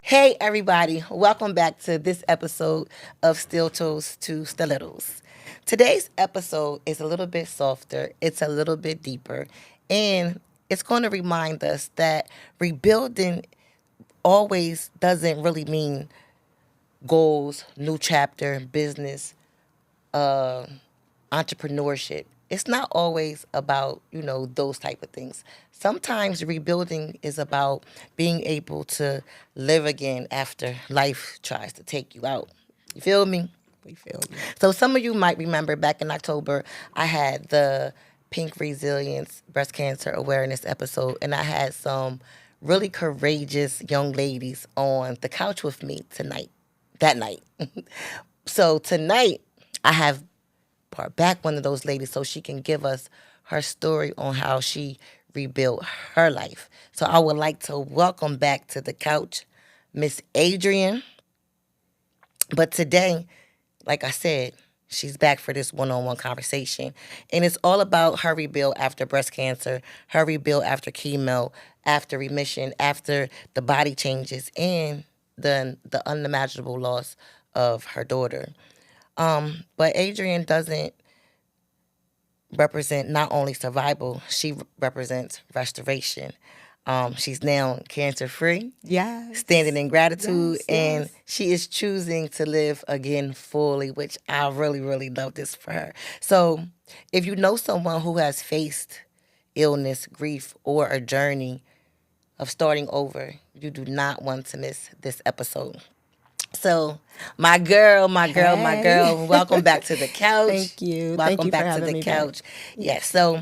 Hey, everybody. Welcome back to this episode of Steeltoes to Stilettos. Today's episode is a little bit softer, it's a little bit deeper, and it's going to remind us that rebuilding always doesn't really mean goals, new chapter, business, uh, entrepreneurship. It's not always about, those type of things. Sometimes rebuilding is about being able to live again after life tries to take you out. You feel me? We feel you. So some of you might remember back in October, I had the Pink Resilience Breast Cancer Awareness episode, and I had some really courageous young ladies on the couch with me that night. So tonight, I have brought back one of those ladies so she can give us her story on how she rebuilt her life. So I would like to welcome back to the couch Miss Adrian. But today, like I said, she's back for this one-on-one conversation. And it's all about her rebuild after breast cancer, her rebuild after chemo, after remission, after the body changes, and the unimaginable loss of her daughter. But Adrian doesn't represent not only survival, she represents restoration. She's now cancer free, Yes. standing in gratitude, Yes, and yes. she is choosing to live again fully, which I really, really love this for her. So, if you know someone who has faced illness, grief, or a journey of starting over, you do not want to miss this episode. So, my Hey. girl, welcome back to the couch. Thank you. Thank Welcome you for back to having the me back. couch. Yes, so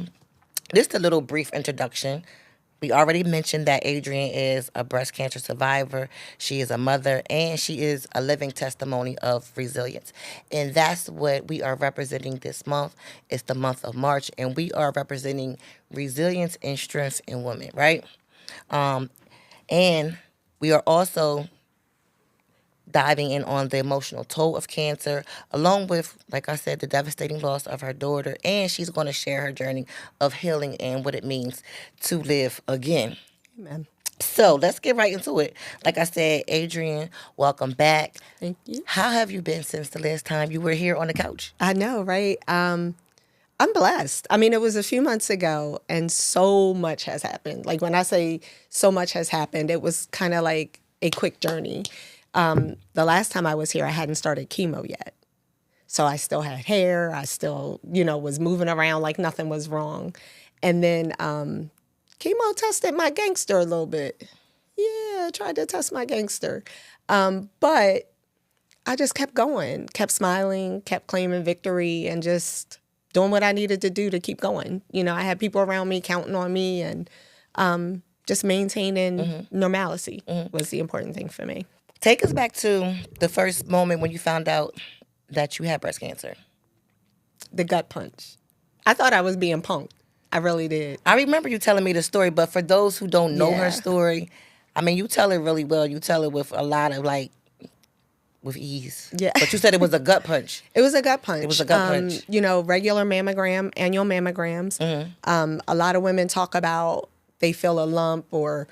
just a little brief introduction. We already mentioned that Adrian is a breast cancer survivor. She is a mother, and she is a living testimony of resilience. And that's what we are representing this month. It's the month of March, and we are representing resilience and strength in women, right? And we are also diving in on the emotional toll of cancer, along with, like I said, the devastating loss of her daughter. And she's going to share her journey of healing and what it means to live again. Amen. So let's get right into it. Like I said, Adrian, welcome back. Thank you. How have you been since the last time you were here on the couch? I know, right? I'm blessed. I mean, it was a few months ago, and so much has happened. Like when I say so much has happened, it was kind of like a quick journey. The last time I was here, I hadn't started chemo yet. So I still had hair. I still, was moving around like nothing was wrong. And then chemo tested my gangster a little bit. Yeah, tried to test my gangster. But I just kept going, kept smiling, kept claiming victory, and just doing what I needed to do to keep going. I had people around me counting on me, and just maintaining normalcy was the important thing for me. Take us back to the first moment when you found out that you had breast cancer. The gut punch. I thought I was being punked. I really did. I remember you telling me the story, but for those who don't know her Yeah. story, I mean, you tell it really well. You tell it with a lot of with ease. Yeah. But you said it was a gut punch. It was a gut punch. It was a gut punch. Regular mammogram, annual mammograms. A lot of women talk about they feel a lump or,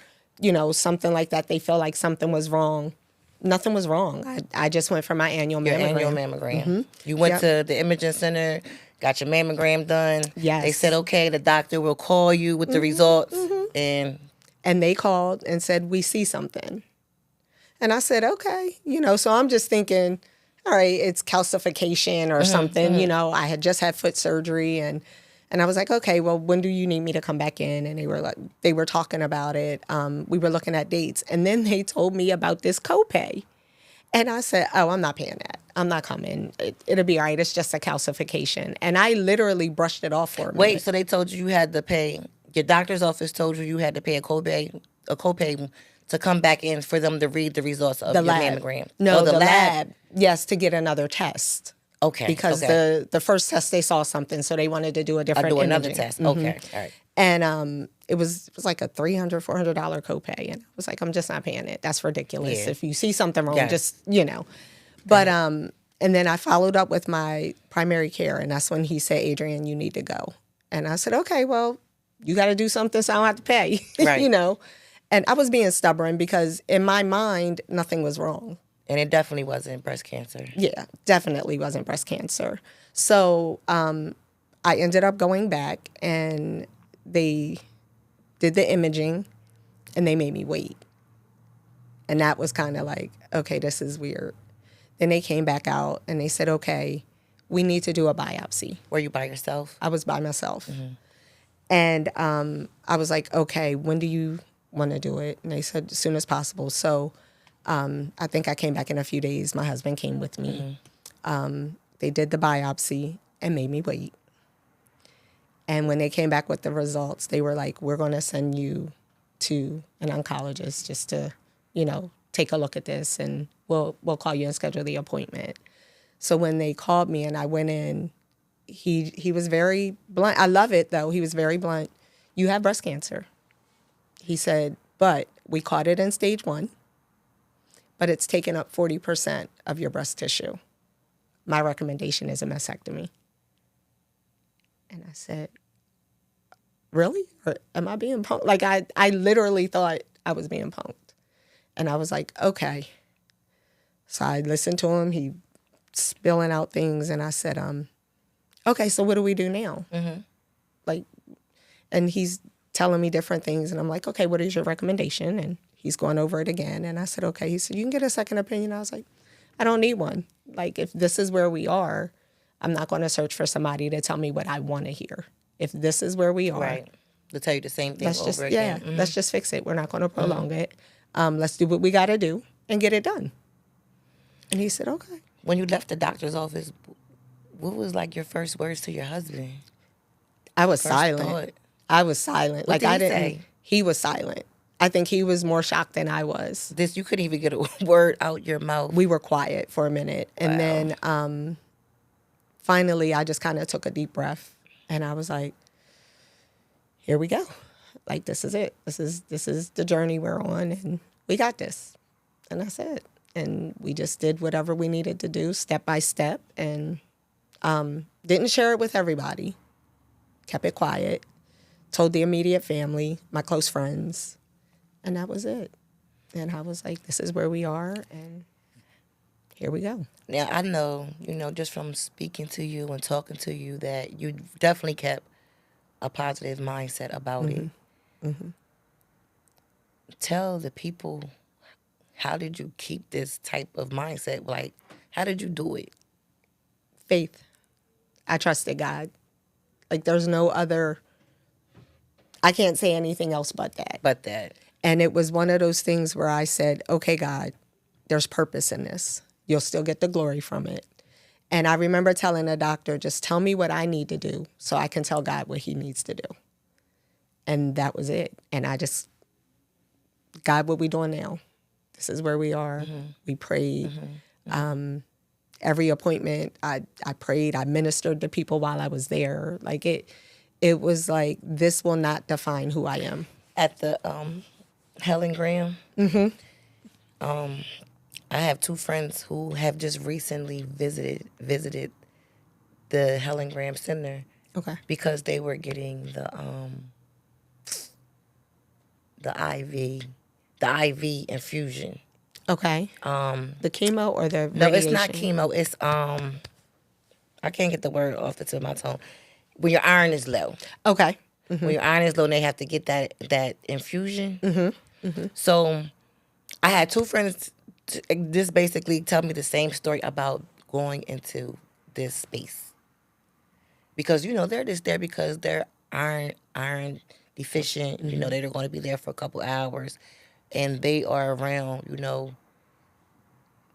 something like that. They feel like something was wrong. Nothing was wrong. I just went for my annual Your mammogram. annual mammogram. You went to the imaging center, got your mammogram done. Yes. They said, okay, the doctor will call you with the results. And And they called and said, we see something. And I said, okay. So I'm just thinking, all right, it's calcification or something. I had just had foot surgery and I was like, okay, well, when do you need me to come back in? And they were talking about it. We were looking at dates. And then they told me about this copay. And I said, oh, I'm not paying that. I'm not coming. It'll be all right. It's just a calcification. And I literally brushed it off for a minute. wait, so they told you had to pay, your doctor's office told you had to pay a copay to come back in for them to read the results of your mammogram. No, Oh, the lab. Yes, to get another test. Okay. Because okay. the first test they saw something, so they wanted to do a I different do another imaging. test. Okay. All right. And it was like a $300, $400 copay. And I was like, I'm just not paying it. That's ridiculous. Yeah. If you see something wrong, Yes. just. But and then I followed up with my primary care, and that's when he said, Adrian, you need to go. And I said, okay, well, you got to do something so I don't have to pay, Right. And I was being stubborn because in my mind, nothing was wrong. And it definitely wasn't breast cancer. Yeah, definitely wasn't breast cancer. So I ended up going back, and they did the imaging, and they made me wait. And that was kind of like, okay, this is weird. Then they came back out, and they said, okay, we need to do a biopsy. Were you by yourself? I was by myself. And I was like, okay, when do you want to do it? And they said, as soon as possible. So I think I came back in a few days. My husband came with me. They did the biopsy and made me wait. And when they came back with the results, they were like, we're going to send you to an oncologist just to, take a look at this, and we'll call you and schedule the appointment. So when they called me and I went in, he was very blunt. I love it, though. He was very blunt. You have breast cancer. He said, but we caught it in stage 1, but it's taken up 40% of your breast tissue. My recommendation is a mastectomy. And I said, really? Or am I being punked? Like, I literally thought I was being punked. And I was like, okay. So I listened to him. He spilling out things. And I said, okay, so what do we do now? Like, and he's telling me different things. And I'm like, okay, what is your recommendation? And he's going over it again. And I said, okay. He said, you can get a second opinion. I was like, I don't need one. Like, if this is where we are, I'm not going to search for somebody to tell me what I want to hear. If this is where we are. Right. They'll tell you the same thing over again. Yeah, let's just fix it. We're not going to prolong it. Let's do what we got to do and get it done. And he said, okay. When you left the doctor's office, what was like your first words to your husband? I was First silent. thought. I was silent. What did he say? He was silent. I think he was more shocked than I was. You couldn't even get a word out your mouth. We were quiet for a minute. And then finally I just kind of took a deep breath, and I was like, here we go. Like, this is it. This is the journey we're on, and we got this. And that's it. And we just did whatever we needed to do step by step, and didn't share it with everybody. Kept it quiet. Told the immediate family, my close friends, and that was it. And I was like, this is where we are, and here we go. Now, I know, just from speaking to you and talking to you, that you definitely kept a positive mindset about it. Tell the people, how did you keep this type of mindset? Like, how did you do it? Faith. I trusted God. Like, there's no other, I can't say anything else but that. And it was one of those things where I said, okay, God, there's purpose in this. You'll still get the glory from it. And I remember telling the doctor, just tell me what I need to do so I can tell God what he needs to do. And that was it. And I just, God, what we doing now? This is where we are. We prayed. Every appointment, I prayed. I ministered to people while I was there. Like, it was like, this will not define who I am. At the Helen Graham, I have 2 friends who have just recently visited the Helen Graham Center. Okay. Because they were getting the IV infusion. Okay. The chemo or the radiation? No, it's not chemo. It's I can't get the word off the tip of my tongue. When your iron is low. Okay. When your iron is low, and they have to get that infusion. So I had 2 friends. This basically tell me the same story about going into this space. Because they're just there because they're iron deficient. They're going to be there for a couple hours, and they are around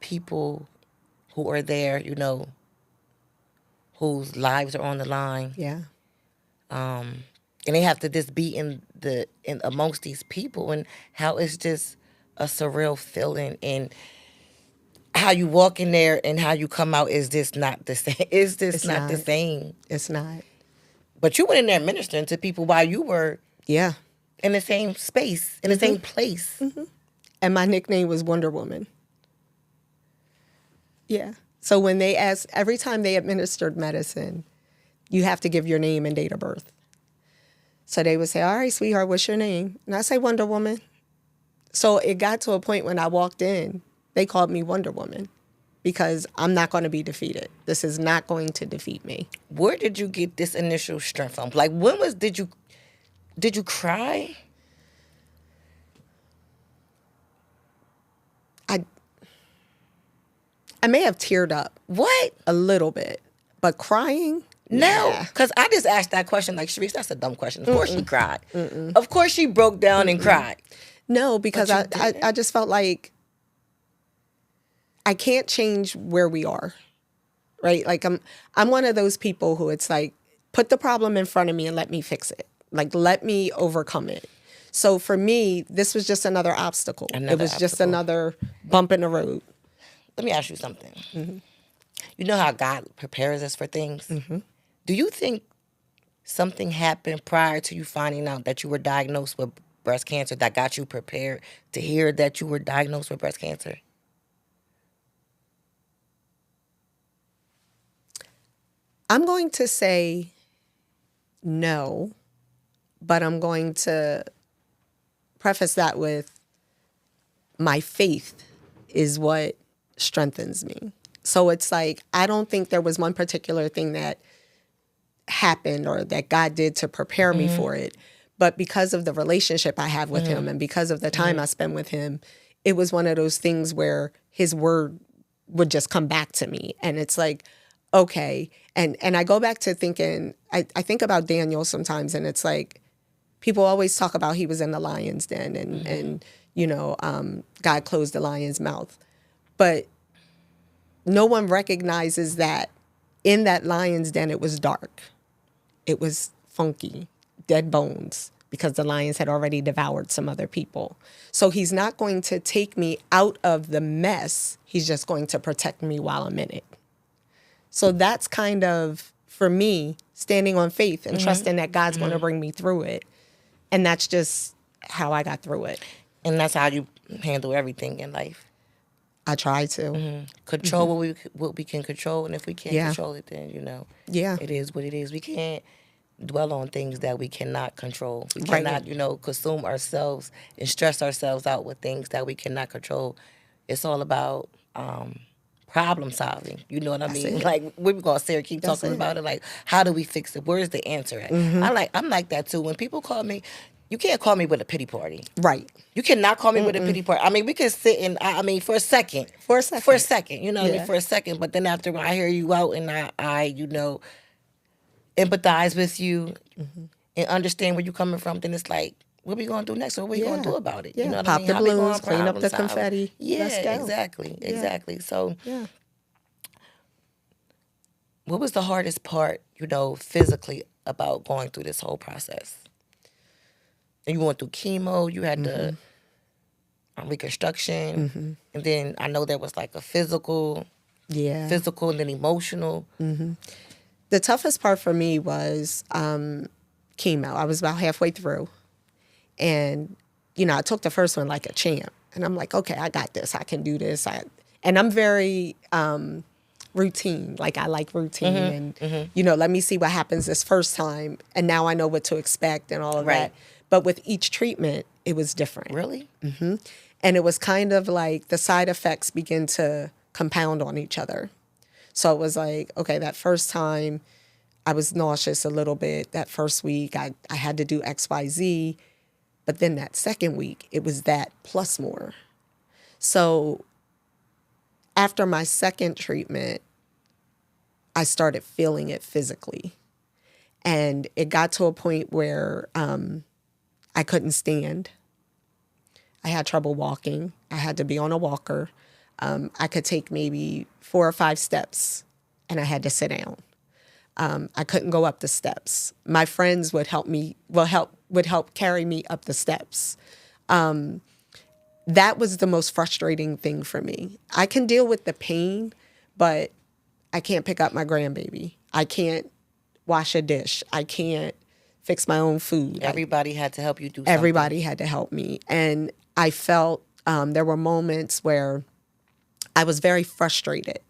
people who are there, whose lives are on the line. Yeah. And they have to just be in amongst these people, and how it's just a surreal feeling, and how you walk in there and how you come out is just not the same. It's just not the same. It's not. But you went in there ministering to people while you were in the same space, in the same place. And my nickname was Wonder Woman. Yeah. So when they asked, every time they administered medicine, you have to give your name and date of birth. So they would say, all right, sweetheart, what's your name? And I say Wonder Woman. So it got to a point when I walked in, they called me Wonder Woman because I'm not going to be defeated. This is not going to defeat me. Where did you get this initial strength from? Like, did you cry? I may have teared up. What? A little bit. But crying? No, Nah. because I just asked that question like, Cheris, that's a dumb question. Of course she cried. Of course she broke down and cried. No, because But you I just felt like I can't change where we are, right? Like I'm one of those people who it's like, put the problem in front of me and let me fix it. Like, let me overcome it. So for me, this was just another obstacle. It was just another bump in the road. Let me ask you something. You know how God prepares us for things? Do you think something happened prior to you finding out that you were diagnosed with breast cancer that got you prepared to hear that you were diagnosed with breast cancer? I'm going to say no, but I'm going to preface that with my faith is what strengthens me. So it's like, I don't think there was one particular thing that happened or that God did to prepare me for it. But because of the relationship I have with him and because of the time I spend with him, it was one of those things where his word would just come back to me. And it's like, okay. And I go back to thinking, I think about Daniel sometimes, and it's like, people always talk about he was in the lion's den and you know, God closed the lion's mouth. But no one recognizes that in that lion's den, it was dark. It was funky, dead bones, because the lions had already devoured some other people. So he's not going to take me out of the mess. He's just going to protect me while I'm in it. So that's kind of, for me, standing on faith and trusting that God's going to bring me through it. And that's just how I got through it. And that's how you handle everything in life. I try to. Control what we can control, and if we can't control it, then, you know, it is what it is. We can't dwell on things that we cannot control. We cannot, you know, consume ourselves and stress ourselves out with things that we cannot control. It's all about problem solving. You know what I mean? Like, we're going to keep talking about it. Like, how do we fix it? Where's the answer at? I'm like that too. When people call me, you can't call me with a pity party. Right. You cannot call me with a pity party. I mean, we can sit and, for a second. For a second. You know what I mean? For a second. But then after I hear you out and I you know, empathize with you and understand where you're coming from, then it's like, what are we going to do next? What are we going to do about it? Yeah. You know what Pop I mean? the How we balloons, gonna clean up the problem solve? confetti. Yeah, Let's go. Exactly. So what was the hardest part, you know, physically about going through this whole process? You went through chemo, you had the reconstruction, and then I know there was like a physical and then emotional. The toughest part for me was chemo. I was about halfway through. And, you know, I took the first one like a champ. And I'm like, okay, I got this. I can do this. And I'm very routine. Like, I like routine. And, you know, let me see what happens this first time. And now I know what to expect and all of that. But with each treatment, it was different. Really? And it was kind of like the side effects begin to compound on each other. So it was like, okay, that first time I was nauseous a little bit. That first week I had to do XYZ. But then that second week, it was that plus more. So after my second treatment, I started feeling it physically. And it got to a point where I couldn't stand. I had trouble walking. I had to be on a walker. I could take maybe 4 or 5 steps and I had to sit down. I couldn't go up the steps. My friends would help carry me up the steps. That was the most frustrating thing for me. I can deal with the pain, but I can't pick up my grandbaby. I can't wash a dish. I can't fix my own food. Everybody had to help you do something. Everybody had to help me. And I felt there were moments where I was very frustrated.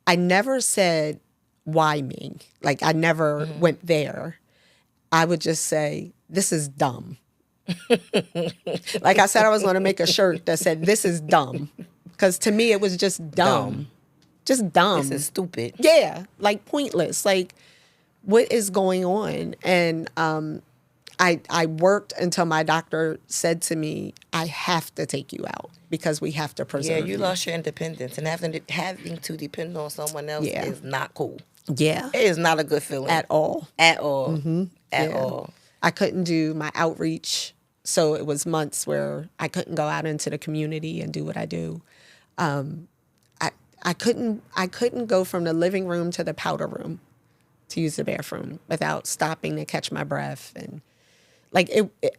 I never said, why me? Like, I never went there. I would just say, this is dumb. Like I said, I was going to make a shirt that said, "This is dumb," because to me it was just dumb. Just dumb. This is stupid. Yeah, like pointless. Like, what is going on? And I worked until my doctor said to me, "I have to take you out because we have to preserve Yeah, you lost your independence, and having to depend on someone else is not cool. Yeah, It is not a good feeling at all. At all. At all. I couldn't do my outreach, so it was months where I couldn't go out into the community and do what I do. I couldn't go from the living room to the powder room to use the bathroom without stopping to catch my breath. And like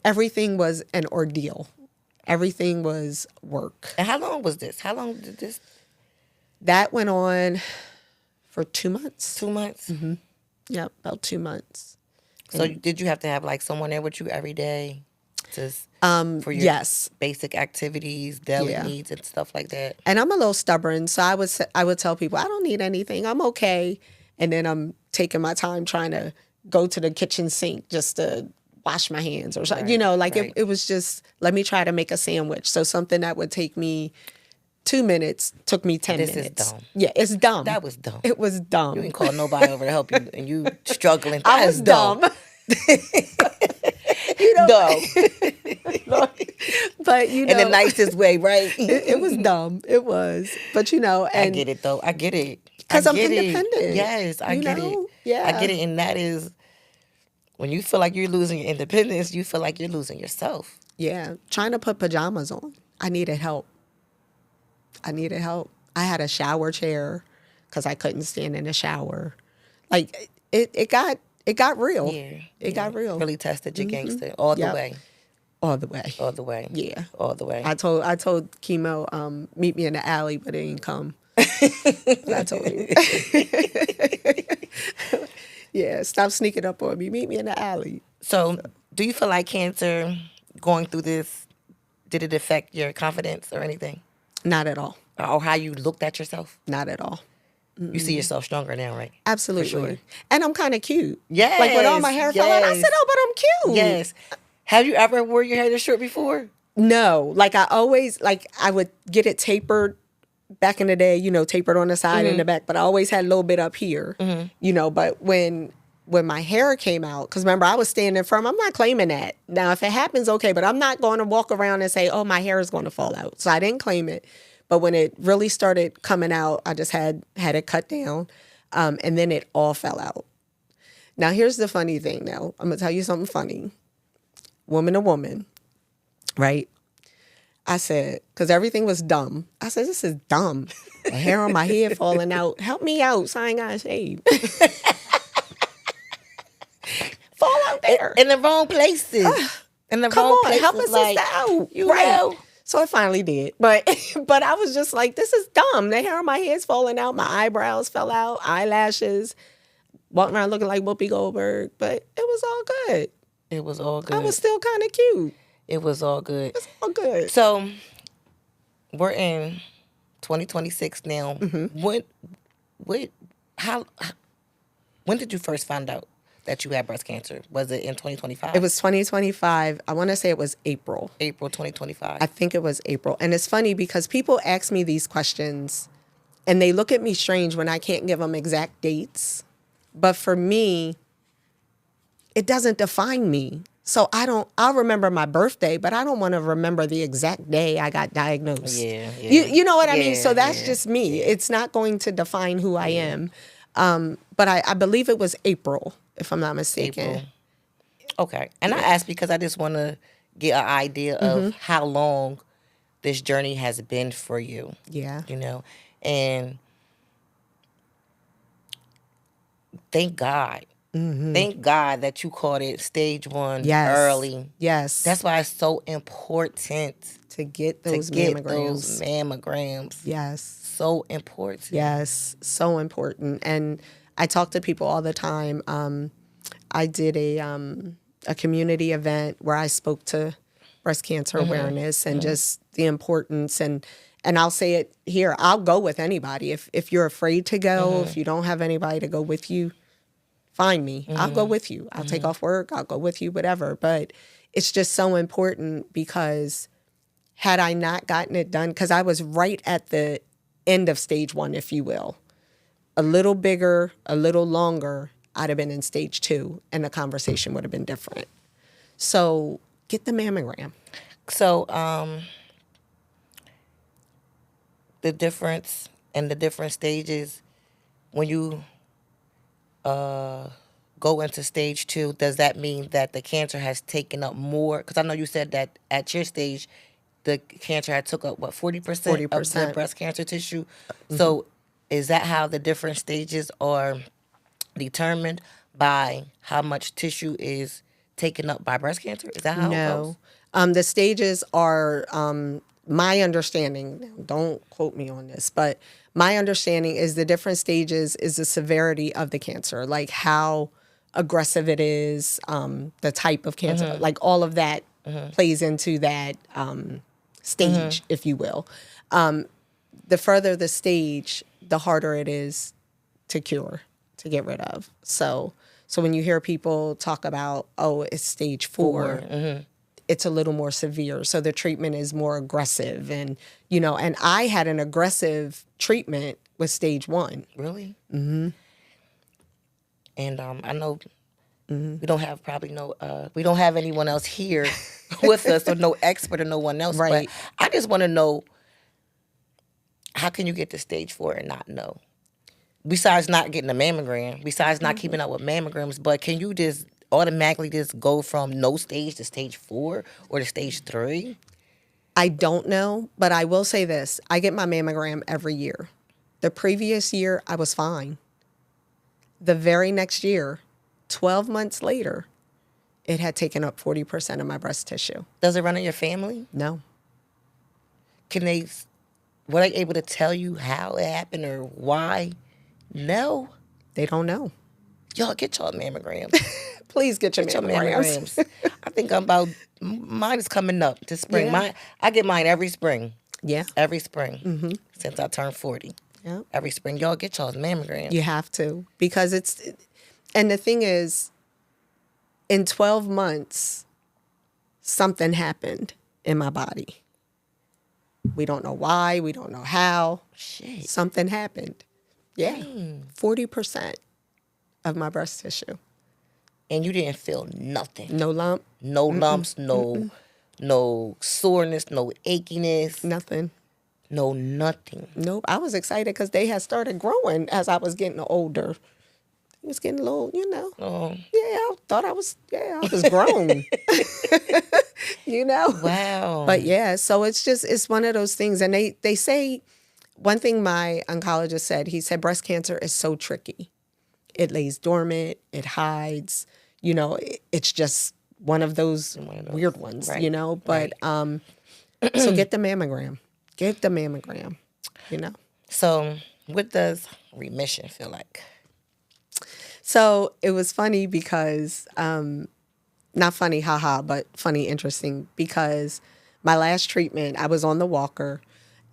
everything was an ordeal. Everything was work. And how long was this? How long did this? That went on for 2 months. 2 months? Mm-hmm. Yep, about 2 months. So did you have to have like someone there with you every day for your yes. basic activities, daily needs and stuff like that? And I'm a little stubborn, so I would tell people I don't need anything. I'm okay. And then I'm taking my time trying to go to the kitchen sink just to wash my hands or something. Right, it was just, let me try to make a sandwich. So something that would take me 2 minutes took me 10 minutes. This is dumb. Yeah, it's dumb. That was dumb. It was dumb. You didn't call nobody over to help you, and you struggling. I was dumb. Dumb. But in the nicest way, right? It was dumb. It was. But and I get it though. I get it. Because I'm independent. Yes, I get it. Yeah. I get it. And that is when you feel like you're losing your independence, you feel like you're losing yourself. Yeah. Trying to put pajamas on. I needed help. I had a shower chair because I couldn't stand in the shower. Like it got real. Yeah. It got real. Really tested your gangster all the way. All the way. All the way. Yeah. All the way. I told Chemo, meet me in the alley, but he didn't come. I told him. Yeah, stop sneaking up on me. Meet me in the alley. So, do you feel like cancer, going through this, did it affect your confidence or anything? Not at all. Or how you looked at yourself? Not at all. You see yourself stronger now, right? Absolutely. For sure. And I'm kind of cute. Yes. Like when all my hair fell out, I said, "Oh, but I'm cute." Yes. Have you ever wore your hair this short before? No. Like I always, I would get it tapered back in the day, tapered on the side and the back, but I always had a little bit up here, but when my hair came out, because remember, I was standing firm. I'm not claiming that. Now, if it happens, okay, but I'm not going to walk around and say, "Oh, my hair is going to fall out." So I didn't claim it. But when it really started coming out, I just had it cut down, and then it all fell out. Now, here's the funny thing. Now, I'm going to tell you something funny. Woman to woman, right? I said, because everything was dumb. I said, "This is dumb. The hair on my head falling out. Help me out, so I ain't got to shave." Fall out there. In the wrong places. In the Come wrong on, places. help us like, sister out. You right. know. So I finally did. But I was just like, this is dumb. The hair on my head's falling out. My eyebrows fell out. Eyelashes. Walking around looking like Whoopi Goldberg. But it was all good. It was all good. I was still kind of cute. It was all good. It was all good. So, we're in 2026 now. When did you first find out that you had breast cancer? Was it in 2025? It was 2025. I want to say it was April. April 2025. I think it was April. And it's funny because people ask me these questions and they look at me strange when I can't give them exact dates. But for me, it doesn't define me. So I'll remember my birthday, but I don't want to remember the exact day I got diagnosed. Yeah. You know what I mean? So that's yeah, just me. Yeah. It's not going to define who I am. But I believe it was April, if I'm not mistaken. April. Okay. And I asked because I just want to get an idea of how long this journey has been for you. Yeah. And thank God. Thank God that you caught it stage 1 early. Yes. That's why it's so important to get those mammograms. Yes. So important. Yes. So important. And I talk to people all the time. I did a community event where I spoke to breast cancer awareness and just the importance and I'll say it here. I'll go with anybody. If you're afraid to go, if you don't have anybody to go with you, find me. I'll go with you. I'll take off work. I'll go with you, whatever. But it's just so important because had I not gotten it done, because I was right at the end of stage 1, if you will, a little bigger, a little longer, I'd have been in stage 2 and the conversation would have been different. So get the mammogram. So, the difference and the different stages when you go into stage 2, does that mean that the cancer has taken up more? Because I know you said that at your stage, the cancer had took up, 40% of the breast cancer tissue? So is that how the different stages are determined, by how much tissue is taken up by breast cancer? Is that how it goes? No. The stages are, my understanding, don't quote me on this, but my understanding is the different stages is the severity of the cancer, like how aggressive it is, the type of cancer, like all of that plays into that stage, if you will. The further the stage, the harder it is to cure, to get rid of. So when you hear people talk about, oh, it's stage 4, it's a little more severe. So the treatment is more aggressive. And, and I had an aggressive treatment with stage 1. Really? Mm-hmm. And I know we don't have we don't have anyone else here with us, or no expert or no one else. Right. But I just want to know, how can you get to stage 4 and not know? Besides not getting a mammogram, besides not keeping up with mammograms, but can you just automatically just go from no stage to stage 4 or to stage 3? I don't know, but I will say this. I get my mammogram every year. The previous year, I was fine. The very next year, 12 months later, it had taken up 40% of my breast tissue. Does it run in your family? No. Were they able to tell you how it happened or why? No. They don't know. Y'all get y'all mammograms. Please get your mammograms. I think mine is coming up this spring. Yeah. I get mine every spring. Yeah. Every spring since I turned 40. Yeah. Every spring. Y'all get y'all's mammograms. You have to, because and the thing is, in 12 months, something happened in my body. We don't know why. We don't know how. Shit. Something happened. Yeah. 40% of my breast tissue. And you didn't feel nothing. No lump. No lumps, no soreness, no achiness. Nothing. No nothing. Nope. I was excited because they had started growing as I was getting older. It was getting a little, Oh. Yeah, I thought I was grown. Wow. But yeah, so it's one of those things. And they say, one thing my oncologist said, he said breast cancer is so tricky. It lays dormant, it hides, it's just one of those weird ones, right. But so get the mammogram. Get the mammogram, So what does remission feel like? So it was funny because, not funny, haha, but funny, interesting, because my last treatment, I was on the walker,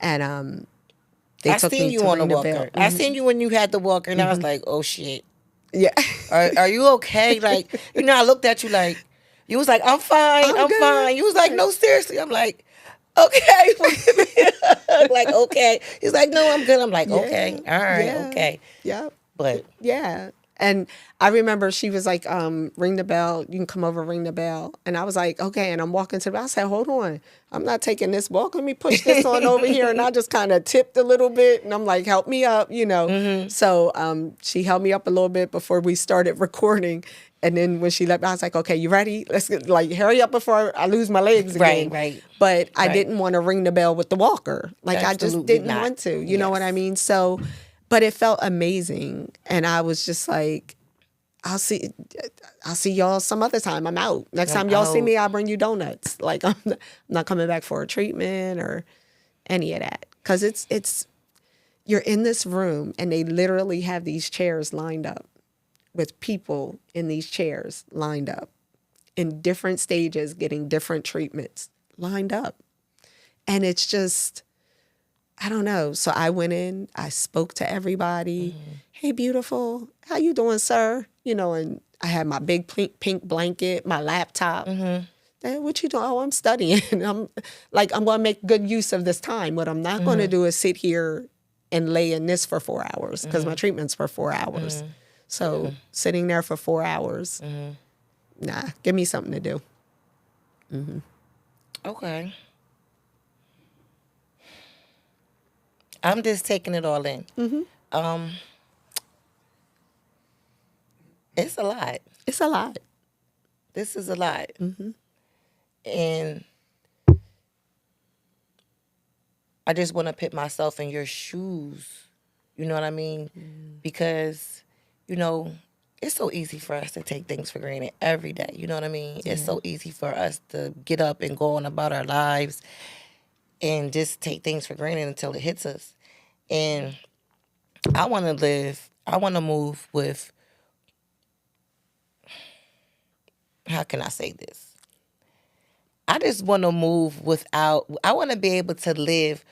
and they took me to on the ring the walker. bell. I seen you when you had the walker, and I was like, oh, shit. Yeah. Are you okay? Like, I looked at you like, you was like, I'm fine, I'm fine. You was like, no, seriously. I'm like, okay. Like, okay. He's like, no, I'm good. I'm like, okay. All right, okay. Yeah. But. Yeah. And I remember she was like, ring the bell. You can come over, ring the bell. And I was like, okay. And I'm walking to the bell. I said, hold on. I'm not taking this walk. Let me push this on over here. And I just kind of tipped a little bit. And I'm like, help me up, So she held me up a little bit before we started recording. And then when she left, I was like, okay, you ready? Let's hurry up before I lose my legs again. Right. But I didn't want to ring the bell with the walker. Like, Absolutely I just didn't not. want to. You know what I mean? So... But it felt amazing. And I was just like, I'll see y'all some other time. I'm out. Next time y'all see me, I'll bring you donuts. Like, I'm not coming back for a treatment or any of that. Because it's you're in this room and they literally have these chairs lined up with people in these chairs lined up in different stages, getting different treatments lined up. And it's just... I don't know. So I went in, I spoke to everybody. Hey, beautiful. How you doing, sir? and I had my big pink blanket, my laptop. Then what you doing? Oh, I'm studying. I'm going to make good use of this time. What I'm not going to do is sit here and lay in this for 4 hours because my treatment's for 4 hours. So sitting there for 4 hours, nah, give me something to do. Okay. I'm just taking it all in. It's a lot. It's a lot. This is a lot. And I just want to put myself in your shoes. You know what I mean? Because, it's so easy for us to take things for granted every day. You know what I mean? It's so easy for us to get up and go on about our lives and just take things for granted until it hits us. And I want to move with, how can I say this? I just want to move I want to be able to live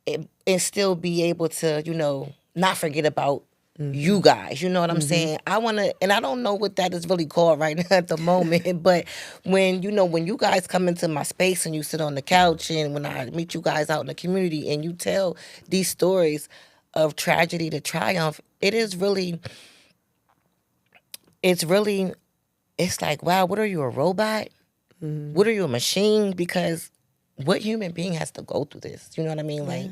and still be able to, not forget about you guys. You know what I'm saying? I want to, and I don't know what that is really called right now at the moment, but when you guys come into my space and you sit on the couch and when I meet you guys out in the community and you tell these stories of tragedy to triumph, it's like, wow, what are you, a robot? What are you, a machine? Because what human being has to go through this? You know what I mean? Like,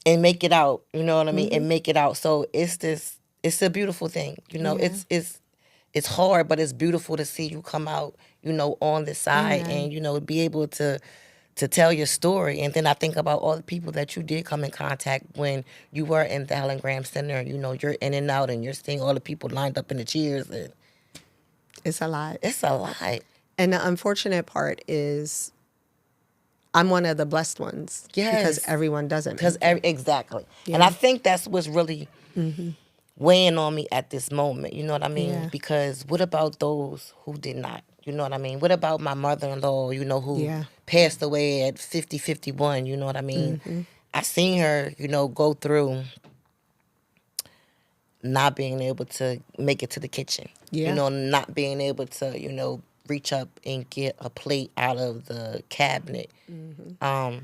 and make it out. You know what I mean? And make it out. So it's a beautiful thing. It's hard, but it's beautiful to see you come out, on the side and, be able to tell your story. And then I think about all the people that you did come in contact when you were in the Helen Graham Center. You're in and out and you're seeing all the people lined up in the chairs. And it's a lot. It's a lot. And the unfortunate part is I'm one of the blessed ones. Yes. Because everyone doesn't. Exactly. Yeah. And I think that's what's really weighing on me at this moment. You know what I mean? Yeah. Because what about those who did not? You know what I mean? What about my mother-in-law, who passed away at 51? You know what I mean? I seen her, go through not being able to make it to the kitchen. Yeah. Not being able to, reach up and get a plate out of the cabinet. My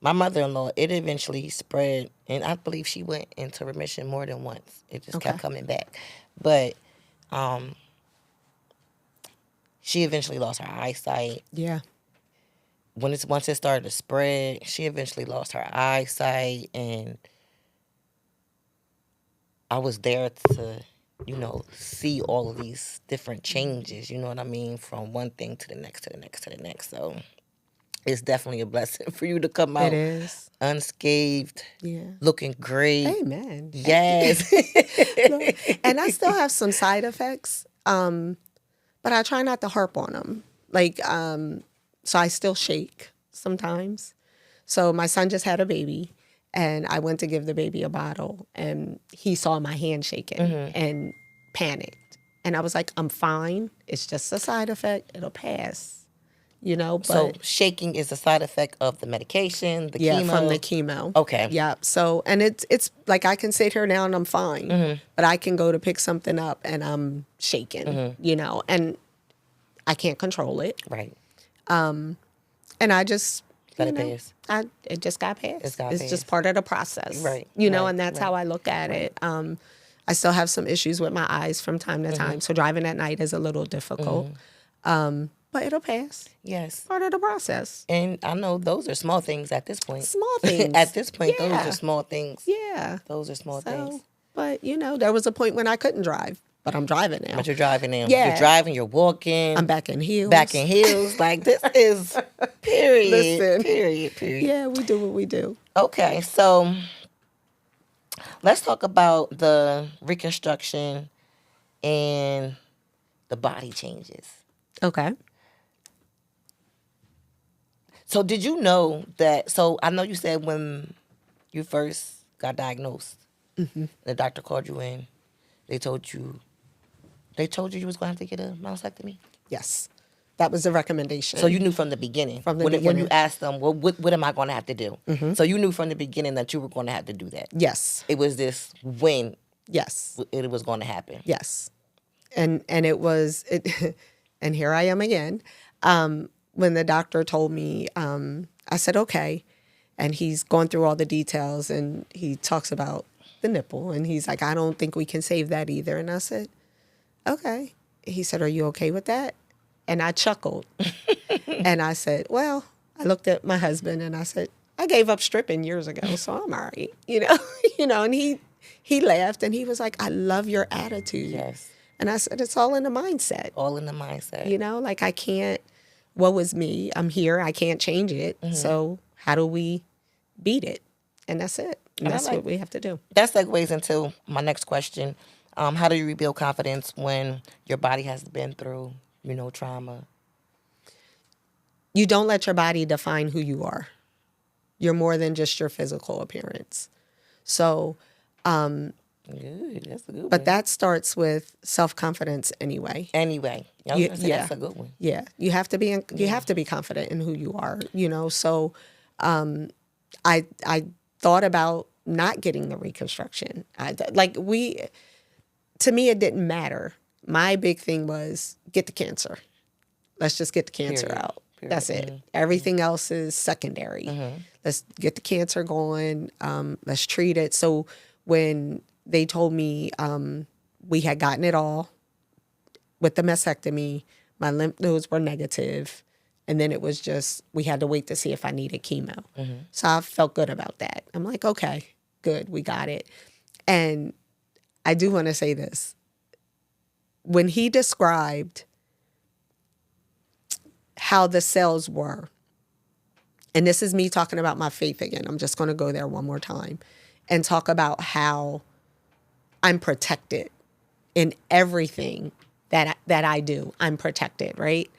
mother-in-law, it eventually spread, and I believe she went into remission more than once. It just kept coming back. But she eventually lost her eyesight. Yeah. Once it started to spread, she eventually lost her eyesight, and I was there to, see all of these different changes, you know what I mean, from one thing to the next, to the next, to the next. So it's definitely a blessing for you to come out. It is. Unscathed, looking great. Amen. Yes. And I still have some side effects, but I try not to harp on them. So I still shake sometimes. So my son just had a baby. And I went to give the baby a bottle, and he saw my hand shaking and panicked. And I was like, I'm fine. It's just a side effect. It'll pass, But, so shaking is a side effect of the medication, the chemo? Yeah, from the chemo. Okay. Yeah. So, and it's like I can sit here now and I'm fine, but I can go to pick something up and I'm shaking, and I can't control it. Right. And I just... Let it pass. It just got passed. It's just part of the process. Right. And that's how I look at it. I still have some issues with my eyes from time to time. So driving at night is a little difficult. But it'll pass. Yes. Part of the process. And I know those are small things at this point. Small things. At this point, those are small things. Yeah. Those are small things. But, there was a point when I couldn't drive. But I'm driving now. But you're driving now. Yeah. You're driving, you're walking. I'm back in heels. Like, this is period. Listen. Period. Yeah, we do what we do. Okay, so let's talk about the reconstruction and the body changes. Okay. So did you know that, so I know you said when you first got diagnosed, the doctor called you in, they told you you was going to have to get a mastectomy? Yes. That was the recommendation. So you knew from the beginning. When you asked them, well, what am I going to have to do? So you knew from the beginning that you were going to have to do that. Yes. It was this when Yes. it was going to happen. Yes. And it was it and here I am again. When the doctor told me, I said, okay. And he's gone through all the details and he talks about the nipple and he's like, I don't think we can save that either. And I said, okay. He said, are you okay with that? And I chuckled. And I said, well, I looked at my husband and I said, I gave up stripping years ago, so I'm all right. And he laughed and he was like, I love your attitude. Yes. And I said, it's all in the mindset. All in the mindset. Like I can't, what was me? I'm here. I can't change it. Mm-hmm. So how do we beat it? And that's it. And that's what we have to do. That segues into my next question. How do you rebuild confidence when your body has been through, trauma? You don't let your body define who you are. You're more than just your physical appearance. So, good. That's a good one. But that starts with self-confidence anyway. That's a good one. Yeah, you have to be confident in who you are. So I thought about not getting the reconstruction. To me, it didn't matter. My big thing was get the cancer. Let's just get the cancer out. That's it. Mm-hmm. Everything else is secondary. Mm-hmm. Let's get the cancer going. Let's treat it. So when they told me we had gotten it all with the mastectomy, my lymph nodes were negative, and then it was just we had to wait to see if I needed chemo. Mm-hmm. So I felt good about that. I'm like, okay, good, we got it. And I do want to say this. When he described how the cells were, and this is me talking about my faith again. I'm just going to go there one more time and talk about how I'm protected in everything that I do. I'm protected, right?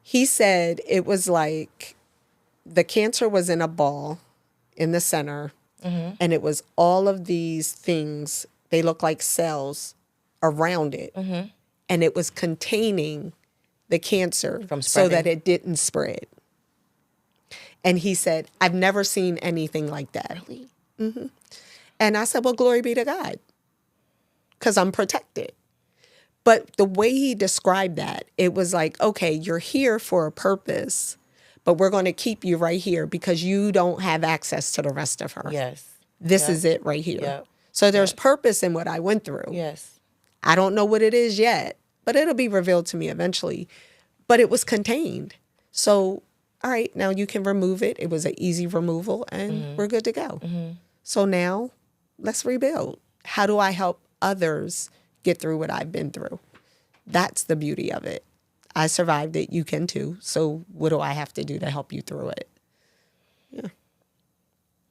He said it was like the cancer was in a ball in the center, mm-hmm. and it was all of these things. They look like cells around it, mm-hmm. and it was containing the cancer so that it didn't spread. And he said, I've never seen anything like that. Really? Mm-hmm. And I said, well, glory be to God, because I'm protected. But the way he described that, it was like, okay, you're here for a purpose, but we're going to keep you right here because you don't have access to the rest of her. Yes. This is it right here. Yep. So there's purpose in what I went through. Yes. I don't know what it is yet, but it'll be revealed to me eventually. But it was contained. So, all right, now you can remove it. It was an easy removal, and mm-hmm. we're good to go. Mm-hmm. So now let's rebuild. How do I help others get through what I've been through? That's the beauty of it. I survived it. You can too. So what do I have to do to help you through it? Yeah.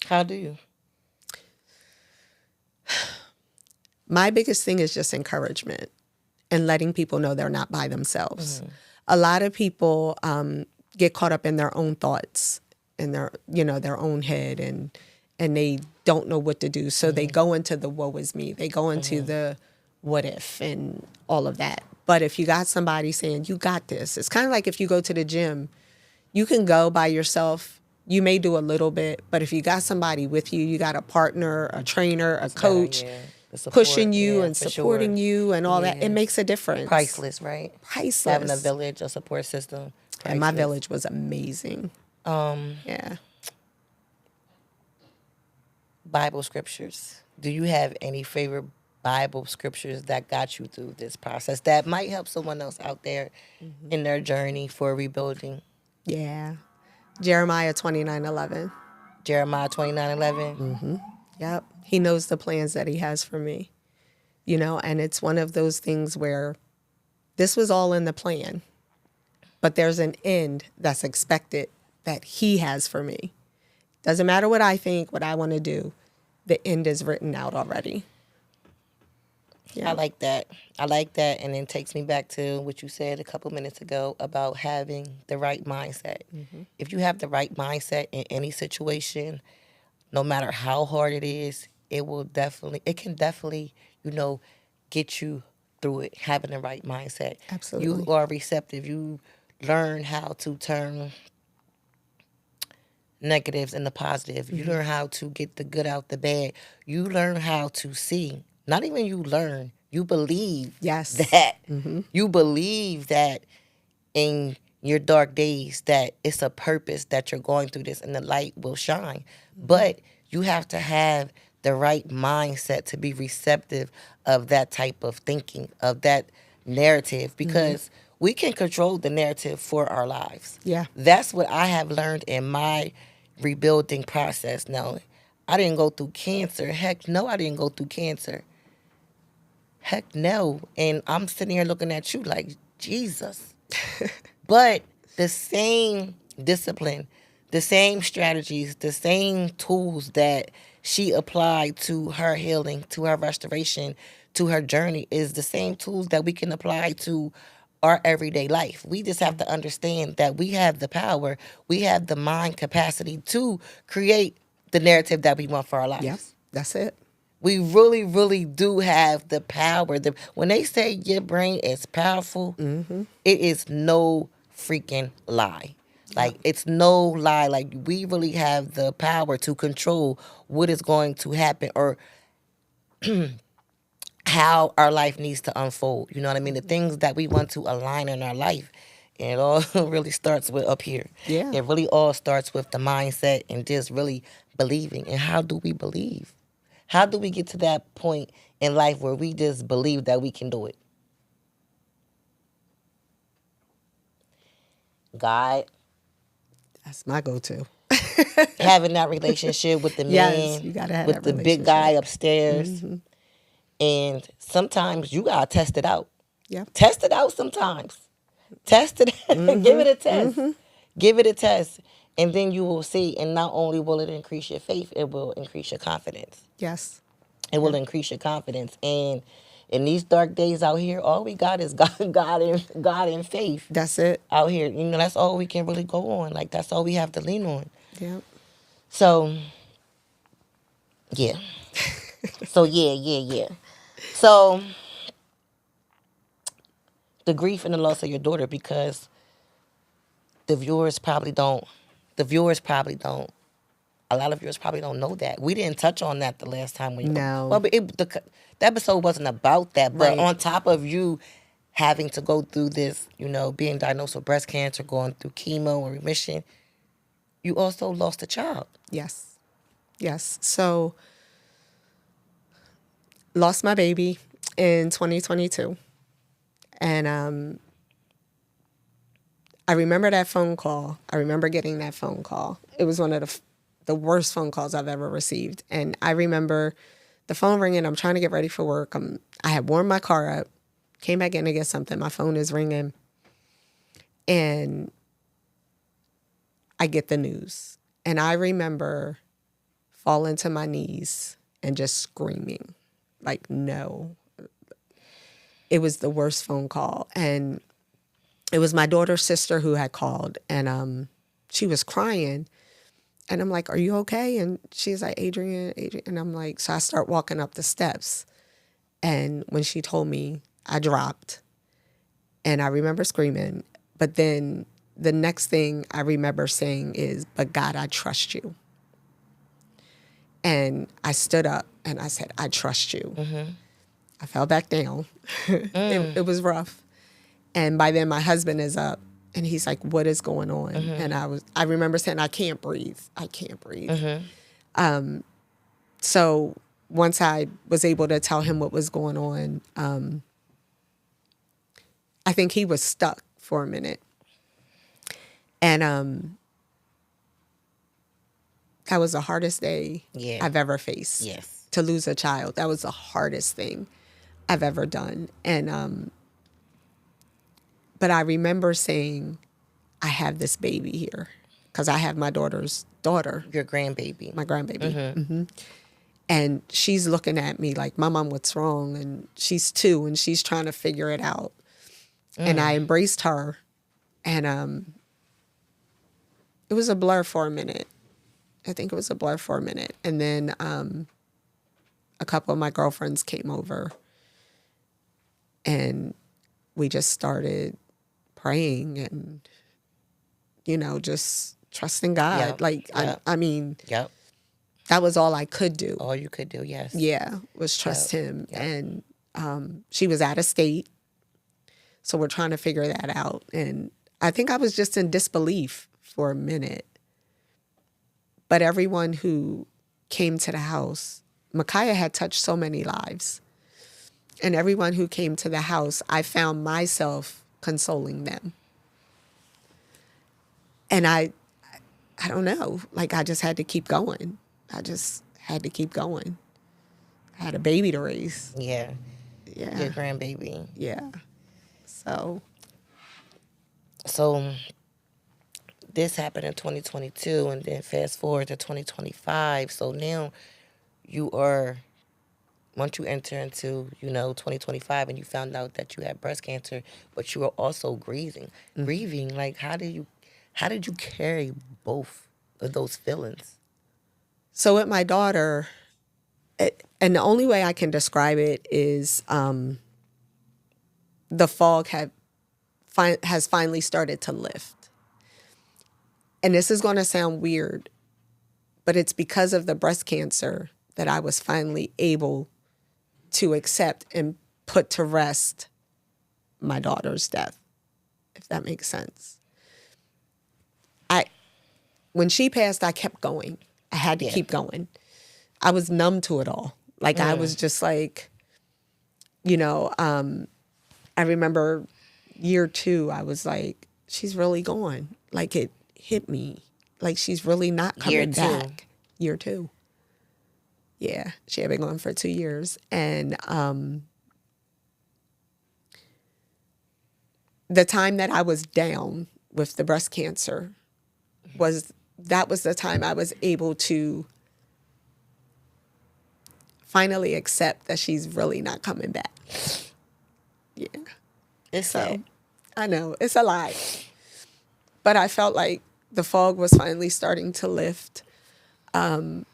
How do you? My biggest thing is just encouragement and letting people know they're not by themselves. Mm-hmm. A lot of people get caught up in their own thoughts and their own head, and they don't know what to do. So mm-hmm. they go into the woe is me. They go into mm-hmm. the what if and all of that. But if you got somebody saying, you got this, it's kind of like if you go to the gym, you can go by yourself. You may do a little bit, but if you got somebody with you, you got a partner, a trainer, a coach, pushing you and supporting you and all that, it makes a difference. Priceless, right? Priceless. Having a village, a support system. Priceless. And my village was amazing. Yeah. Bible scriptures. Do you have any favorite Bible scriptures that got you through this process that might help someone else out there mm-hmm. in their journey for rebuilding? Yeah. Jeremiah 29:11. Jeremiah 29:11. Mm-hmm. Yep. He knows the plans that he has for me, and it's one of those things where this was all in the plan, but there's an end that's expected that he has for me. Doesn't matter what I think, what I want to do. The end is written out already. Yeah. I like that. And it takes me back to what you said a couple minutes ago about having the right mindset. Mm-hmm. If you have the right mindset in any situation, no matter how hard it is, it can definitely, get you through it, having the right mindset. Absolutely. You are receptive. You learn how to turn negatives into positive. Mm-hmm. You learn how to get the good out the bad. You learn how to see not even you learn, you believe Yes. that. You believe that in your dark days that it's a purpose that you're going through this and the light will shine. But you have to have the right mindset to be receptive of that type of thinking, of that narrative, because we can control the narrative for our lives. Yeah. That's what I have learned in my rebuilding process. Now, I didn't go through cancer. Heck no, I didn't go through cancer. Heck no. And I'm sitting here looking at you like, Jesus. But the same discipline, the same strategies, the same tools that she applied to her healing, to her restoration, to her journey is the same tools that we can apply to our everyday life. We just have to understand that we have the power, we have the mind capacity to create the narrative that we want for our lives. Yep. That's it. We really, really do have the power. When they say your brain is powerful, it is no freaking lie. Like, it's no lie. Like, we really have the power to control what is going to happen or how our life needs to unfold. You know what I mean? The things that we want to align in our life. And it all really starts with up here. Yeah. It really all starts with the mindset and just really believing. And how do we believe? How do we get to that point in life where we just believe that we can do it? God. That's my go-to. Having that relationship with the man, Yes, you gotta have with that the big guy relationship. upstairs. And sometimes you gotta test it out. Yep. Test it out sometimes. Test it. Give it a test. Give it a test. And then you will see. And not only will it increase your faith, it will increase your confidence. Yes. It will increase your confidence. And in these dark days out here, all we got is God and faith. That's it. Out here, you know, that's all we can really go on. Like, that's all we have to lean on. Yep. So, yeah. Yeah. So, the grief and the loss of your daughter, because the viewers probably don't, a lot of viewers probably don't know that. We didn't touch on that the last time. No. Well, but the episode wasn't about that. But Right. on top of you having to go through this, you know, being diagnosed with breast cancer, going through chemo and remission, you also lost a child. Yes. Yes. So, lost my baby in 2022. And I remember that phone call. I remember getting that phone call. It was one of the worst phone calls I've ever received. And I remember the phone ringing. I'm trying to get ready for work. I had warmed my car up, came back in to get something. My phone is ringing. And I get the news. And I remember falling to my knees and just screaming, like, no. It was the worst phone call. And it was my daughter's sister who had called. And she was crying. And I'm like, are you okay? And she's like, Adrian. And I'm like, so I start walking up the steps. And when she told me, I dropped. And I remember screaming. But then the next thing I remember saying is, but God, I trust you. And I stood up and I said, I trust you. I fell back down. It was rough. And by then my husband is up and he's like, what is going on? And I remember saying, I can't breathe. So once I was able to tell him what was going on, I think he was stuck for a minute. And that was the hardest day I've ever faced. Yes. To lose a child. That was the hardest thing I've ever done. And but I remember saying, I have this baby here because I have my daughter's daughter. Your grandbaby. My grandbaby. And she's looking at me like, Mom, what's wrong? And she's 2 and she's trying to figure it out. And I embraced her. And it was a blur for a minute. I think it was a blur for a minute. And then a couple of my girlfriends came over. And we just started praying and, you know, just trusting God. Yep. I mean, Yep. That was all I could do. All you could do, yes. Yeah, was trust him. Yep. And she was out of state. So we're trying to figure that out. And I think I was just in disbelief for a minute. But everyone who came to the house, Micaiah had touched so many lives. And everyone who came to the house, I found myself consoling them. And I don't know, like I just had to keep going. I just had to keep going. I had a baby to raise. Yeah. Yeah. Your grandbaby. Yeah. So this happened in 2022, and then fast forward to 2025. So now you are, once you enter into, 2025, and you found out that you had breast cancer, but you were also grieving. Grieving, like how did you carry both of those feelings? So with my daughter, and the only way I can describe it is the fog has finally started to lift. And this is going to sound weird, but it's because of the breast cancer that I was finally able to accept and put to rest my daughter's death, if that makes sense. When she passed, I kept going. I had to keep going. I was numb to it all. Like I was just like, I remember year 2, I was like, she's really gone. Like it hit me. Like she's really not coming back. Year 2. Yeah, she had been gone for 2 years. And the time that I was down with the breast cancer was the time I was able to finally accept that she's really not coming back. Yeah. So I know it's a lot, but I felt like the fog was finally starting to lift. I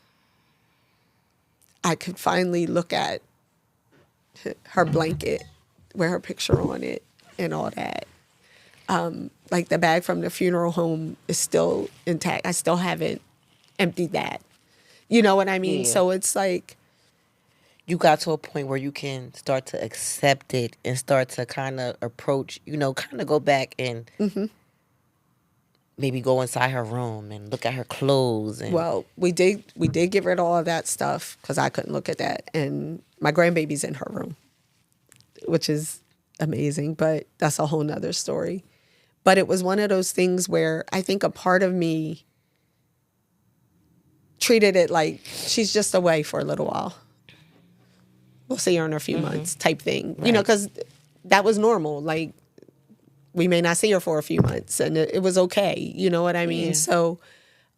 could finally look at her blanket with her picture on it and all that. Like the bag from the funeral home is still intact. I still haven't emptied that. You know what I mean? Yeah. So it's like, you got to a point where you can start to accept it and start to kind of approach, kind of go back and maybe go inside her room and look at her clothes. And well, we did get rid of all of that stuff because I couldn't look at that. And my grandbaby's in her room, which is amazing, but that's a whole nother story. But it was one of those things where I think a part of me treated it like she's just away for a little while. We'll see her in a few months type thing, Right. Because that was normal. Like we may not see her for a few months and it was okay. You know what I mean? Yeah. So,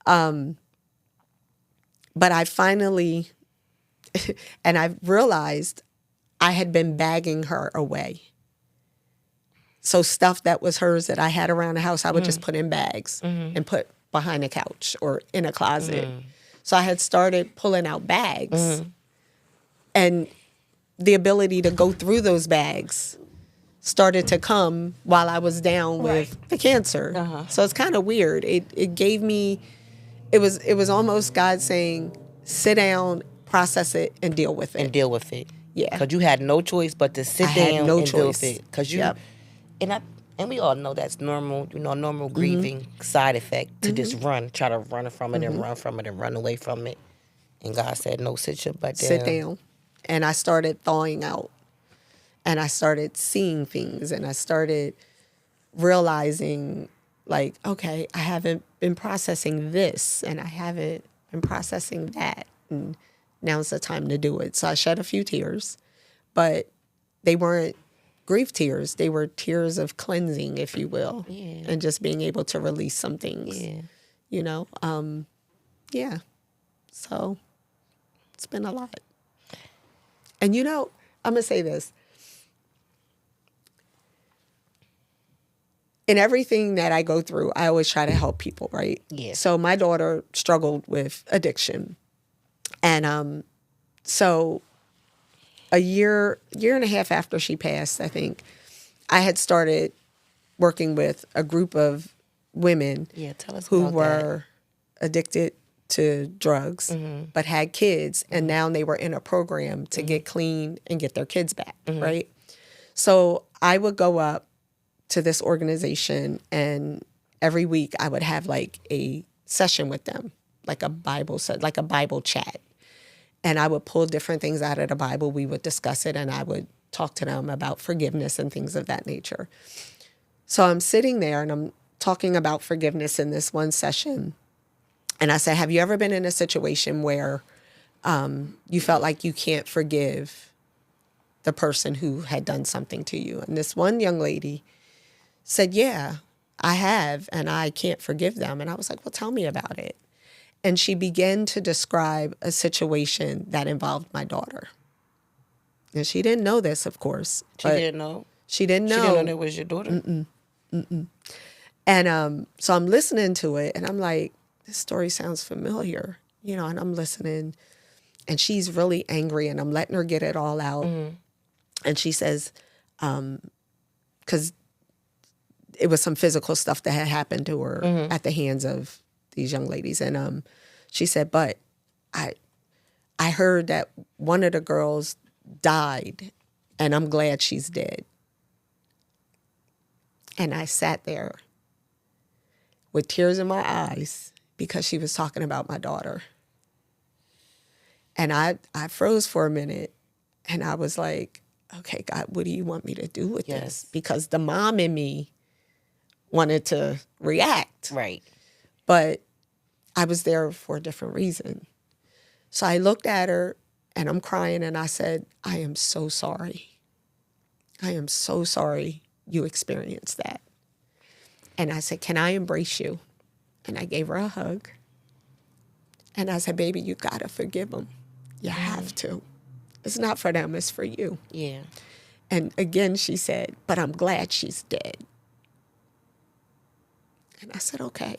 but I finally, and I realized I had been bagging her away. So stuff that was hers that I had around the house, I would just put in bags and put behind a couch or in a closet. So I had started pulling out bags and the ability to go through those bags started to come while I was down with the cancer. So it's kind of weird. It gave me, it was almost God saying, sit down, process it, and deal with it. Yeah. Because you had no choice but to sit down no and deal with choice. it. Because you, Yep. and we all know that's normal, normal grieving side effect to just try to run from it and run from it and run away from it. And God said, no, sit your butt down. Sit down. And I started thawing out. And I started seeing things. And I started realizing, like, okay, I haven't been processing this. And I haven't been processing that. And now's the time to do it. So I shed a few tears. But they weren't grief tears. They were tears of cleansing, if you will. Yeah. And just being able to release some things. Yeah. Yeah. So it's been a lot. And I'm going to say this. In everything that I go through, I always try to help people, right? Yeah. So my daughter struggled with addiction. And so a year and a half after she passed, I think, I had started working with a group of women Yeah, tell us who about were addicted to drugs, but had kids, and now they were in a program to get clean and get their kids back, right? So I would go up to this organization, and every week I would have like a session with them, like a Bible chat. And I would pull different things out of the Bible. We would discuss it, and I would talk to them about forgiveness and things of that nature. So I'm sitting there, and I'm talking about forgiveness in this one session. And I said, have you ever been in a situation where you felt like you can't forgive the person who had done something to you? And this one young lady said, yeah, I have, and I can't forgive them. And I was like, well, tell me about it. And she began to describe a situation that involved my daughter. And she didn't know this, of course. She didn't know? She didn't know. She didn't know it was your daughter? And so I'm listening to it, and I'm like, this story sounds familiar, and I'm listening. And she's really angry, and I'm letting her get it all out. And she says, because it was some physical stuff that had happened to her at the hands of these young ladies. And she said, but I heard that one of the girls died, and I'm glad she's dead. And I sat there with tears in my eyes because she was talking about my daughter. And I froze for a minute, and I was like, okay, God, what do you want me to do with this? Because the mom in me wanted to react. Right. But I was there for a different reason. So I looked at her, and I'm crying, and I said, I am so sorry. I am so sorry you experienced that. And I said, can I embrace you? And I gave her a hug. And I said, baby, you got to forgive them. You have to. It's not for them, it's for you. Yeah. And again, she said, but I'm glad she's dead. And I said, okay,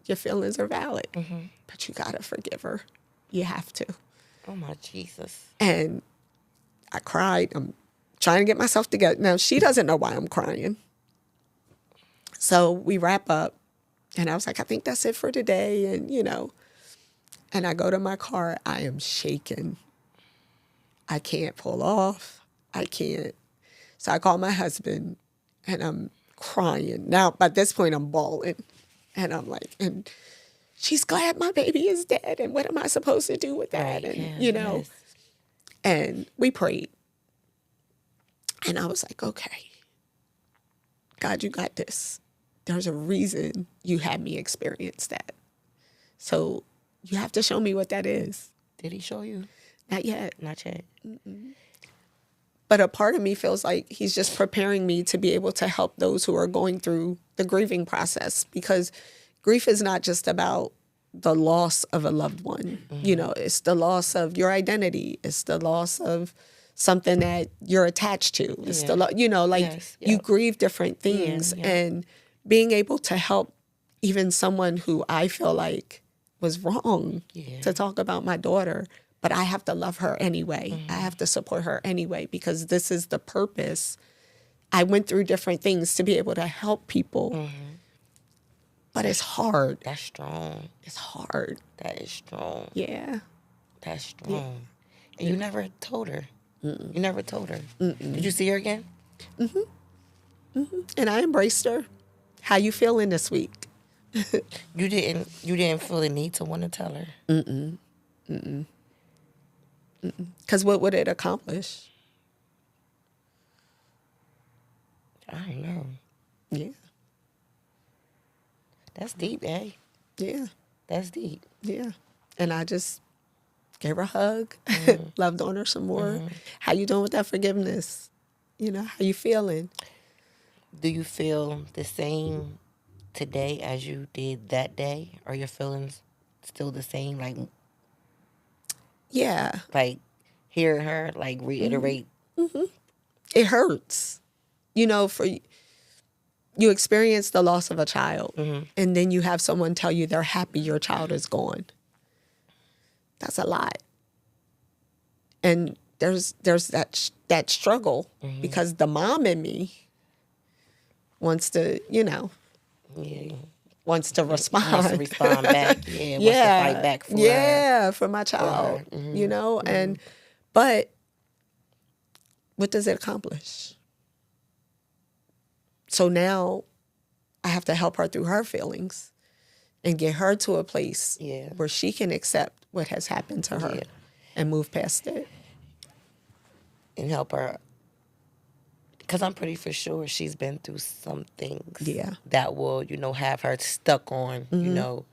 your feelings are valid, but you got to forgive her. You have to. Oh, my Jesus. And I cried. I'm trying to get myself together. Now, she doesn't know why I'm crying. So we wrap up, and I was like, I think that's it for today. And, and I go to my car. I am shaking. I can't pull off. I can't. So I call my husband, and I'm crying. Now, by this point, I'm bawling. And I'm like, and she's glad my baby is dead. And what am I supposed to do with that? Right, and, yes. And we prayed. And I was like, okay, God, you got this. There's a reason you had me experience that. So you have to show me what that is. Did he show you? Not yet. Not yet. But a part of me feels like he's just preparing me to be able to help those who are going through the grieving process, because grief is not just about the loss of a loved one. It's the loss of your identity. It's the loss of something that you're attached to. It's you grieve different things. And being able to help even someone who I feel like was wrong to talk about my daughter, but I have to love her anyway. I have to support her anyway, because this is the purpose. I went through different things to be able to help people. But it's hard. That's strong. It's hard. That is strong. Yeah. That's strong. And you never told her. You never told her. Did you see her again? And I embraced her. How you feeling this week? You didn't feel the need to want to tell her? Because what would it accomplish? I don't know. Yeah. That's deep, eh? Yeah. That's deep. Yeah. And I just gave her a hug, loved on her some more. How you doing with that forgiveness? How you feeling? Do you feel the same today as you did that day? Are your feelings still the same? Yeah. Like hearing her, reiterate. It hurts. For you experience the loss of a child, and then you have someone tell you they're happy your child is gone. That's a lot. And there's that struggle, because the mom in me wants to, Yeah. wants to respond. Wants to respond back. Yeah. Wants to fight back for for my child. Mm-hmm. You know, and but what does it accomplish? So now I have to help her through her feelings and get her to a place where she can accept what has happened to her and move past it. And help her. Because I'm pretty for sure she's been through some things that will, you know, have her stuck on, you know,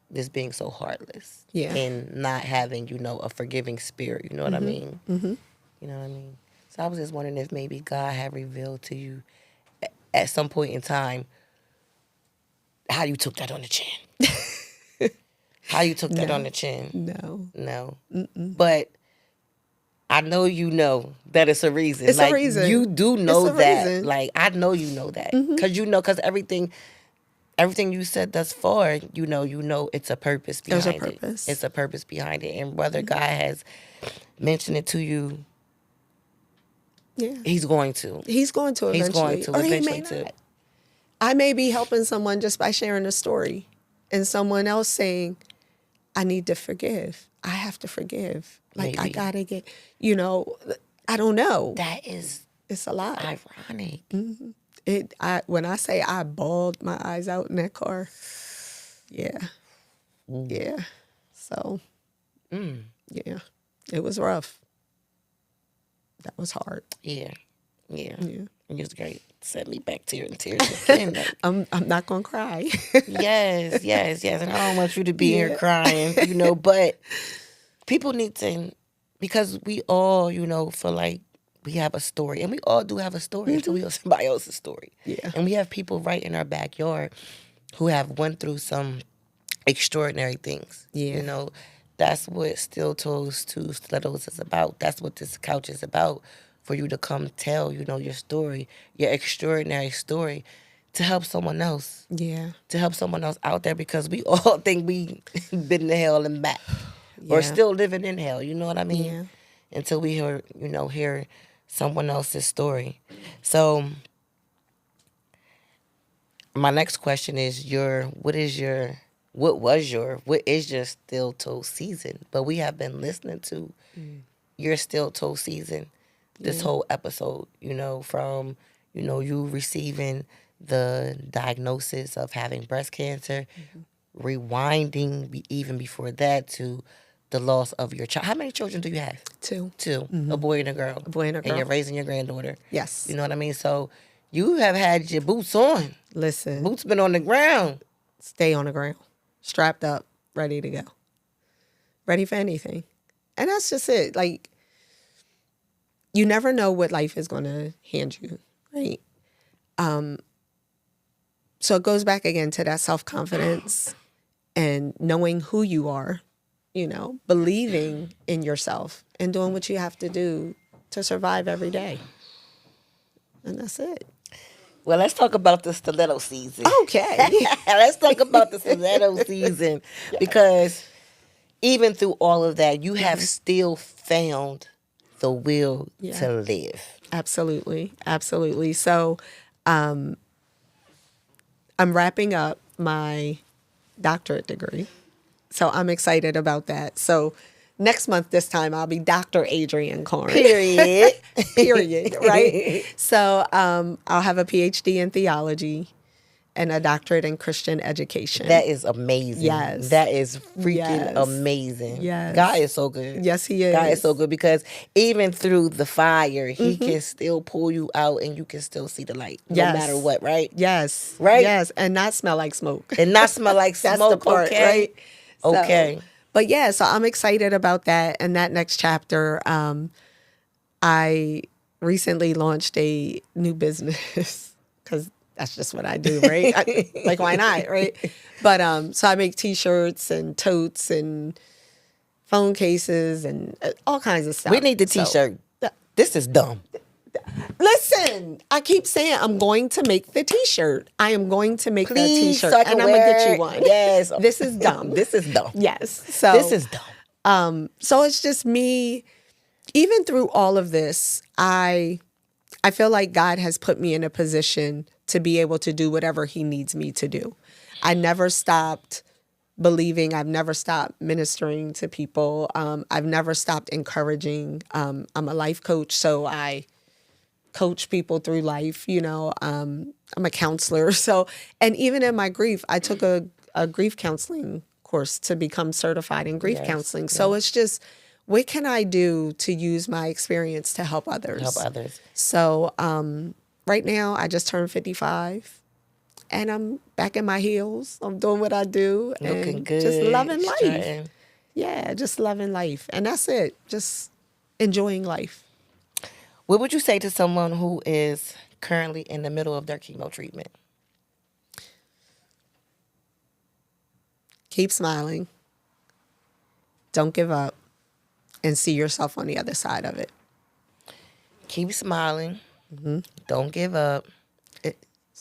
this being so heartless. Yeah. And not having, you know, a forgiving spirit. You know what I mean? Mm-hmm. You know what I mean? So I was just wondering if maybe God had revealed to you at some point in time how you took that on the chin. How you took that on the chin. No. Mm-mm. But I know you know that it's a reason. It's a reason. You do know that. Reason. Like, I know you know that. Because you know, because everything you said thus far, you know it's a purpose behind it. There's a purpose. It's a purpose behind it. And whether God has mentioned it to you, He's going to. He's going to eventually. Or he may not. I may be helping someone just by sharing a story and someone else saying, I need to forgive. I have to forgive. Like, maybe. I gotta get, you know, I don't know. It's a lot. Ironic. Mm-hmm. When I say I bawled my eyes out in that car, yeah. So, it was rough. That was hard. Yeah. It was great. Set me back tears again. Like, I'm not gonna cry. yes. And I don't want you to be here crying, you know, but people need to, because we all, you know, feel like we have a story. And we all do have a story until we have somebody else's story. Yeah. And we have people right in our backyard who have went through some extraordinary things. Yeah. You know, that's what Steeltoes to Stilettos is about. That's what this couch is about. For you to come tell, you know, your story, your extraordinary story, to help someone else. Yeah. To help someone else out there, because we all think we been to hell and back. Or still living in hell, you know what I mean? Yeah. Until we hear someone else's story. So my next question is what is your Steeltoes season? But we have been listening to your Steeltoes season this whole episode, you know, from, you know, you receiving the diagnosis of having breast cancer, rewinding even before that to the loss of your child. How many children do you have? Two. A boy and a girl. And you're raising your granddaughter. Yes. You know what I mean? So you have had your boots on. Listen. Boots been on the ground. Stay on the ground. Strapped up, ready to go. Ready for anything. And that's just it. Like, you never know what life is going to hand you, right? So it goes back again to that self-confidence and knowing who you are, you know, believing in yourself and doing what you have to do to survive every day. And that's it. Well, let's talk about the stiletto season. Okay. Let's talk about the stiletto season, because even through all of that, you have still found the will to live. Absolutely. So I'm wrapping up my doctorate degree. So I'm excited about that. So next month, this time, I'll be Dr. Adrian Corn. Period. Right? So I'll have a PhD in theology and a doctorate in Christian education. That is amazing. Yes. That is freaking amazing. Yes. God is so good. Yes, he is. God is so good, because even through the fire, he can still pull you out and you can still see the light. No matter what, right? Yes. Right? Yes. And not smell like smoke. And not smell like smoke. That's the part, okay? Right? Okay. So, but yeah, so I'm excited about that. And that next chapter, I recently launched a new business because that's just what I do, right? Like, why not, right? But so I make T-shirts and totes and phone cases and all kinds of stuff. We need the T-shirt. This is dumb. Listen, I keep saying I'm going to make the T-shirt. I am going to make that T-shirt, so and I'm going to get you one. Yes. This is dumb. This is dumb. Yes. So this is dumb. So it's just me. Even through all of this, I feel like God has put me in a position to be able to do whatever he needs me to do. I never stopped believing. I've never stopped ministering to people. I've never stopped encouraging. I'm a life coach, so I coach people through life. I'm a counselor. So, and even in my grief, I took a grief counseling course to become certified in grief counseling. So it's just, what can I do to use my experience to help others? Help others. So right now, I just turned 55. And I'm back in my heels. I'm doing what I do. Looking and good. Just loving life. Strutting. Yeah, just loving life. And that's it. Just enjoying life. What would you say to someone who is currently in the middle of their chemo treatment? Keep smiling. Don't give up. And see yourself on the other side of it. Keep smiling. Don't give up.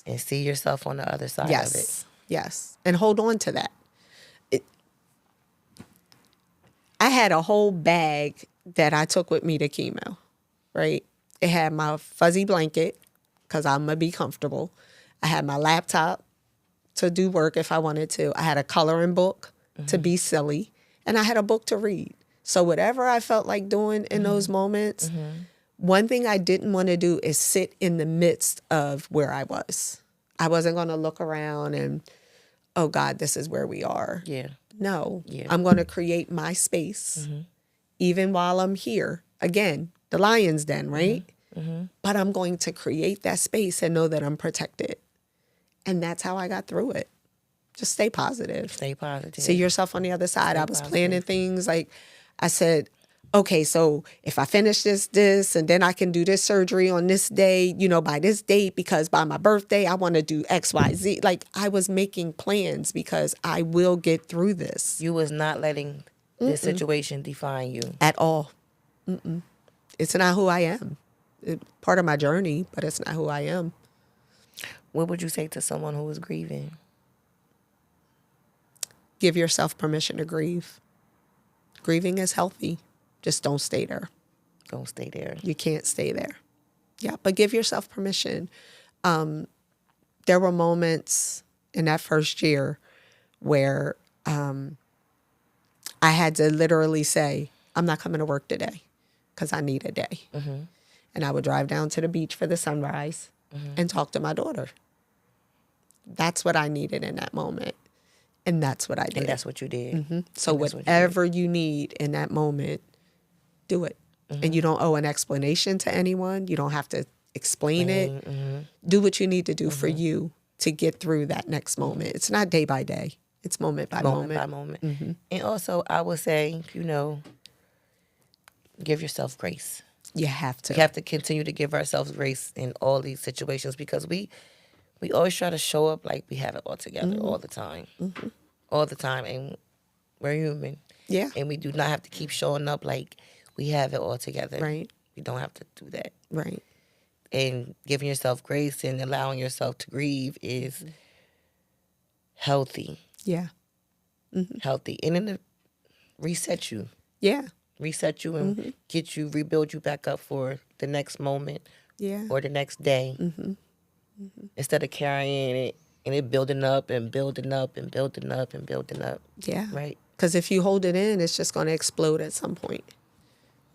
And see yourself on the other side of it. Yes. And hold on to that. I had a whole bag that I took with me to chemo, right? It had my fuzzy blanket, because I'm going to be comfortable. I had my laptop to do work if I wanted to. I had a coloring book to be silly. And I had a book to read. So whatever I felt like doing in those moments, one thing I didn't want to do is sit in the midst of where I was. I wasn't going to look around and, oh God, this is where we are. Yeah. No, Yeah. I'm going to create my space, even while I'm here. Again, the lion's den, right? But I'm going to create that space and know that I'm protected. And that's how I got through it. Just stay positive. Stay positive. See yourself on the other side. Stay I was positive. planning things like I said, okay, so if I finish this, and then I can do this surgery on this day, by this date, because by my birthday, I want to do X, Y, Z. Like, I was making plans because I will get through this. You was not letting this situation define you. At all. It's not who I am. It's part of my journey, but it's not who I am. What would you say to someone who is grieving? Give yourself permission to grieve. Grieving is healthy. Just don't stay there. Don't stay there. You can't stay there. Yeah, but give yourself permission. There were moments in that first year where I had to literally say, I'm not coming to work today because I need a day. And I would drive down to the beach for the sunrise and talk to my daughter. That's what I needed in that moment. And that's what I did. And that's what you did. So whatever you need in that moment, do it. And you don't owe an explanation to anyone. You don't have to explain it. Do what you need to do for you to get through that next moment. It's not day by day. It's moment by moment. Moment by moment. And also, I would say, give yourself grace. You have to. We have to continue to give ourselves grace in all these situations because we always try to show up like we have it all together all the time. All the time. And we're human. Yeah. And we do not have to keep showing up like we have it all together. Right. We don't have to do that. Right. And giving yourself grace and allowing yourself to grieve is healthy. Yeah. Healthy. And then it reset you. Yeah. Reset you and rebuild you back up for the next moment or the next day. Instead of carrying it and it building up and building up and building up and building up. Yeah. Right? Because if you hold it in, it's just going to explode at some point.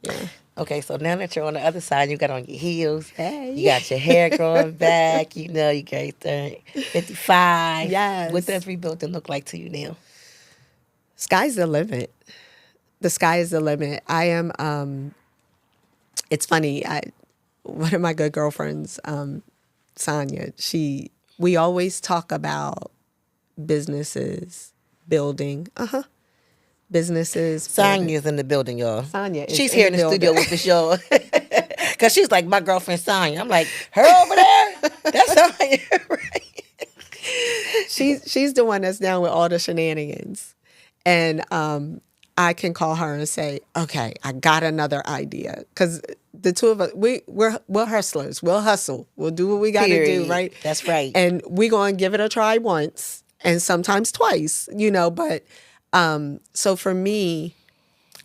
Yeah. Okay, so now that you're on the other side, you got on your heels. Hey. You got your hair growing back. You got 55. Yes. What does rebuilding look like to you now? Sky's the limit. The sky is the limit. I am, it's funny. One of my good girlfriends, Sonia, we always talk about businesses, building, businesses. Sonia's in the building, y'all. Sonia is She's here in the building. studio with us, y'all. Because she's like, my girlfriend Sonia. I'm like, her over there? That's Sonia, right? She's the one that's down with all the shenanigans. And I can call her and say, okay, I got another idea. Because the two of us, we're hustlers. We'll hustle. We'll do what we got to do, right? That's right. And we're going to give it a try once and sometimes twice, But so for me,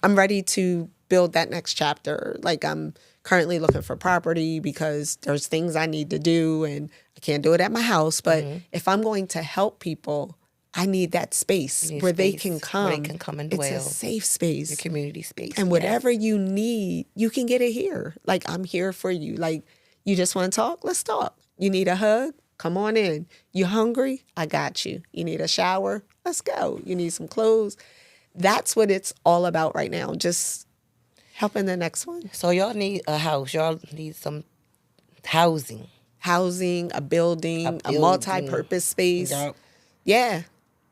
I'm ready to build that next chapter. Like I'm currently looking for property because there's things I need to do and I I can't do it at my house, but if I'm going to help people, I need that space where they can come. Where they can come and dwell. It's a safe space. Your community space. And whatever you need, you can get it here. Like, I'm here for you. Like, you just want to talk? Let's talk. You need a hug? Come on in. You hungry? I got you. You need a shower? Let's go. You need some clothes? That's what it's all about right now. Just helping the next one. So y'all need a house. Y'all need some housing. Housing, a building, a multi-purpose space. Yep. Yeah.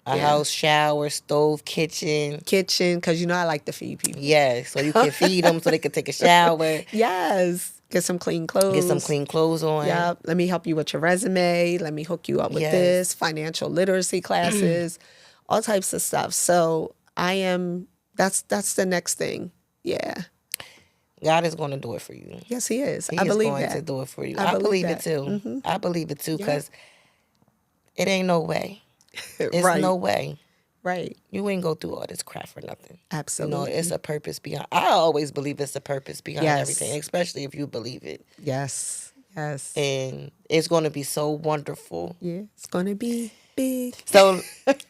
A house, shower, stove, kitchen. Kitchen, because you know I like to feed people. Yes, so you can feed them so they can take a shower. Yes. Get some clean clothes. Get some clean clothes on. Yep. Let me help you with your resume. Let me hook you up with this. Financial literacy classes. All types of stuff. So that's the next thing. Yeah. God is going to do it for you. Yes, he is. He I believe is going to do it for you. I believe it too. Mm-hmm. I believe it too because it ain't no way. It's Right. no way. Right. You ain't go through all this crap for nothing. Absolutely. You know, it's a purpose behind. I always believe it's a purpose behind Yes. everything, especially if you believe it. Yes. Yes. And it's going to be so wonderful. Yeah. It's going to be big. So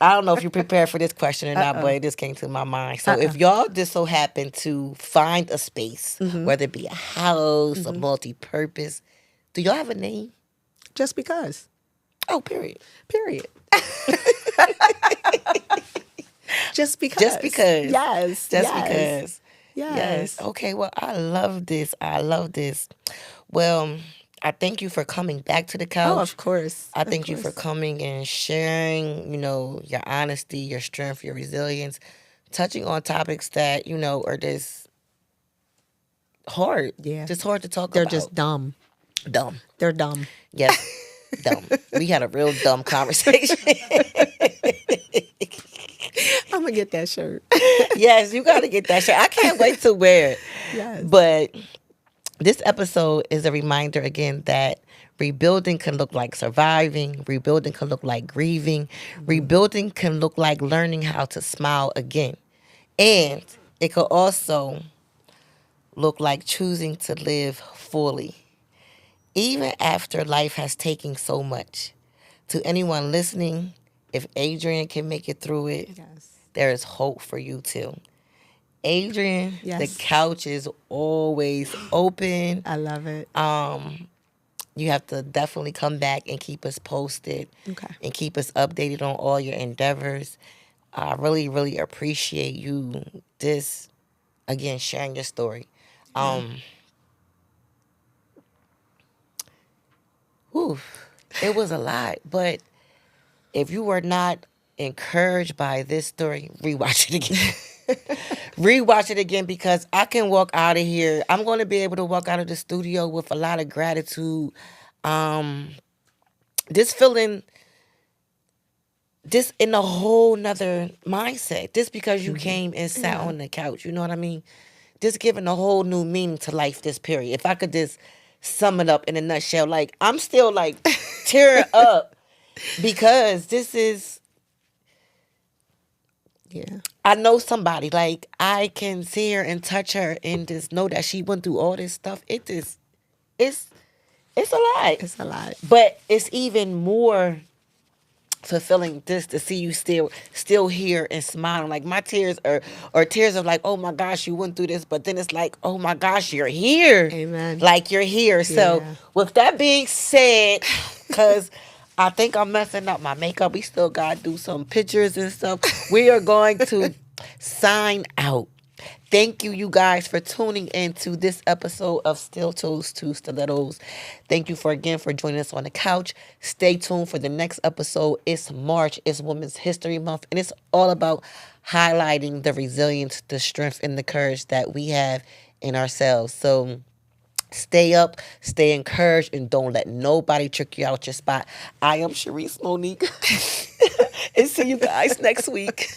I don't know if you're prepared for this question or not, but it just came to my mind. So if y'all just so happen to find a space, whether it be a house, a multi-purpose, do y'all have a name? Just because. Oh, period. Period. Just because. Just because. Yes. Just yes. because. Yes. Okay, well, I love this. I love this. Well, I thank you for coming back to the couch. Oh, of course. I thank you for coming and sharing, you know, your honesty, your strength, your resilience, touching on topics that, you know, are just hard. Yeah. Just hard to talk They're about. just dumb. Dumb. They're dumb. Yes. Dumb. We had a real dumb conversation. I'm going to get that shirt. Yes, you got to get that shirt. I can't wait to wear it. Yes. But this episode is a reminder again that rebuilding can look like surviving. Rebuilding can look like grieving. Rebuilding can look like learning how to smile again. And it could also look like choosing to live fully, even after life has taken so much. To anyone listening, if Adrian can make it through it, Yes. there is hope for you too. Adrian, Yes. the couch is always open. I love it. You have to definitely come back and keep us posted. Okay. And keep us updated on all your endeavors. I really, really appreciate you again, sharing your story. It was a lot, but if you were not encouraged by this story, rewatch it again. Rewatch it again because I can walk out of here. I'm going to be able to walk out of the studio with a lot of gratitude. Just feeling this in a whole nother mindset. Just because you came and sat on the couch, you know what I mean? Just giving a whole new meaning to life this period. If I could just sum it up in a nutshell, like I'm still like tearing up because this is, I know somebody, like I can see her and touch her and just know that she went through all this stuff. It's a lot. It's a lot. But it's even more fulfilling just to see you still here and smiling. Like my tears are tears of like, oh my gosh, you went through this, but then it's like, oh my gosh, you're here. Amen. Like you're here. So with that being said, because I think I'm messing up my makeup, we still gotta do some pictures and stuff. We are going to sign out. Thank you, you guys, for tuning in to this episode of Steeltoes to Stilettos. Thank you for joining us on the couch. Stay tuned for the next episode. It's March. It's Women's History Month. And it's all about highlighting the resilience, the strength, and the courage that we have in ourselves. So stay up, stay encouraged, and don't let nobody trick you out your spot. I am Cheris Monique. And see you guys next week.